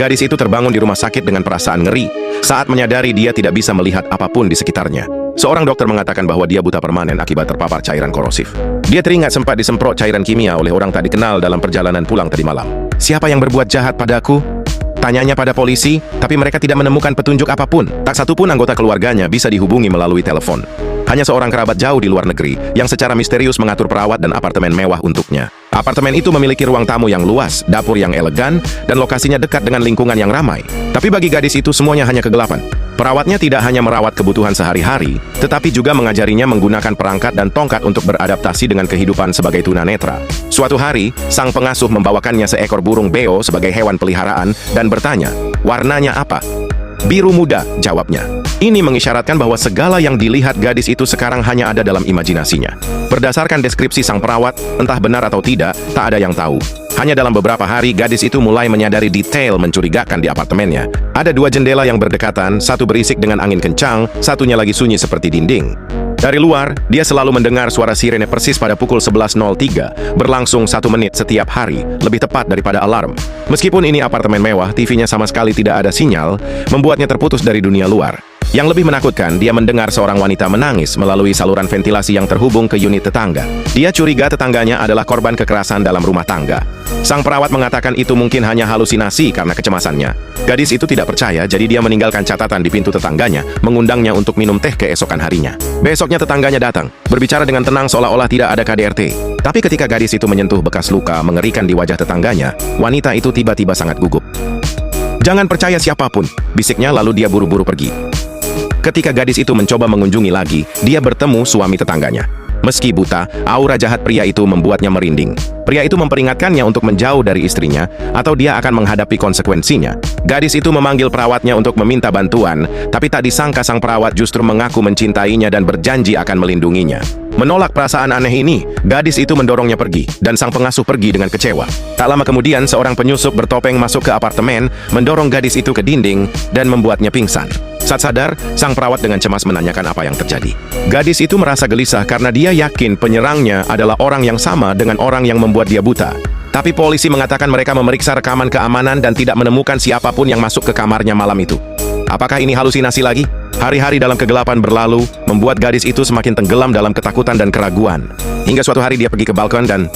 Gadis itu terbangun di rumah sakit dengan perasaan ngeri saat menyadari dia tidak bisa melihat apapun di sekitarnya. Seorang dokter mengatakan bahwa dia buta permanen akibat terpapar cairan korosif. Dia teringat sempat disemprot cairan kimia oleh orang tak dikenal dalam perjalanan pulang tadi malam. Siapa yang berbuat jahat padaku? Tanyanya pada polisi, tapi mereka tidak menemukan petunjuk apapun. Tak satupun anggota keluarganya bisa dihubungi melalui telepon. Hanya seorang kerabat jauh di luar negeri yang secara misterius mengatur perawat dan apartemen mewah untuknya. Apartemen itu memiliki ruang tamu yang luas, dapur yang elegan, dan lokasinya dekat dengan lingkungan yang ramai. Tapi bagi gadis itu semuanya hanya kegelapan. Perawatnya tidak hanya merawat kebutuhan sehari-hari, tetapi juga mengajarinya menggunakan perangkat dan tongkat untuk beradaptasi dengan kehidupan sebagai tunanetra. Suatu hari, sang pengasuh membawakannya seekor burung beo sebagai hewan peliharaan dan bertanya, "Warnanya apa?" "Biru muda," jawabnya. Ini mengisyaratkan bahwa segala yang dilihat gadis itu sekarang hanya ada dalam imajinasinya. Berdasarkan deskripsi sang perawat, entah benar atau tidak, tak ada yang tahu. Hanya dalam beberapa hari, gadis itu mulai menyadari detail mencurigakan di apartemennya. Ada dua jendela yang berdekatan, satu berisik dengan angin kencang, satunya lagi sunyi seperti dinding. Dari luar, dia selalu mendengar suara sirene persis pada pukul 11.03, berlangsung 1 menit setiap hari, lebih tepat daripada alarm. Meskipun ini apartemen mewah, TV-nya sama sekali tidak ada sinyal, membuatnya terputus dari dunia luar. Yang lebih menakutkan, dia mendengar seorang wanita menangis melalui saluran ventilasi yang terhubung ke unit tetangga. Dia curiga tetangganya adalah korban kekerasan dalam rumah tangga. Sang perawat mengatakan itu mungkin hanya halusinasi karena kecemasannya. Gadis itu tidak percaya, jadi dia meninggalkan catatan di pintu tetangganya, mengundangnya untuk minum teh keesokan harinya. Besoknya tetangganya datang, berbicara dengan tenang seolah-olah tidak ada KDRT. Tapi ketika gadis itu menyentuh bekas luka mengerikan di wajah tetangganya, wanita itu tiba-tiba sangat gugup. "Jangan percaya siapapun," bisiknya lalu dia buru-buru pergi. Ketika gadis itu mencoba mengunjungi lagi, dia bertemu suami tetangganya. Meski buta, aura jahat pria itu membuatnya merinding. Pria itu memperingatkannya untuk menjauh dari istrinya, atau dia akan menghadapi konsekuensinya. Gadis itu memanggil perawatnya untuk meminta bantuan, tapi tak disangka sang perawat justru mengaku mencintainya dan berjanji akan melindunginya. Menolak perasaan aneh ini, gadis itu mendorongnya pergi, dan sang pengasuh pergi dengan kecewa. Tak lama kemudian, seorang penyusup bertopeng masuk ke apartemen, mendorong gadis itu ke dinding, dan membuatnya pingsan. Saat sadar, sang perawat dengan cemas menanyakan apa yang terjadi. Gadis itu merasa gelisah karena dia yakin penyerangnya adalah orang yang sama dengan orang yang membuat dia buta. Tapi polisi mengatakan mereka memeriksa rekaman keamanan dan tidak menemukan siapapun yang masuk ke kamarnya malam itu. Apakah ini halusinasi lagi? Hari-hari dalam kegelapan berlalu, membuat gadis itu semakin tenggelam dalam ketakutan dan keraguan. Hingga suatu hari dia pergi ke balkon dan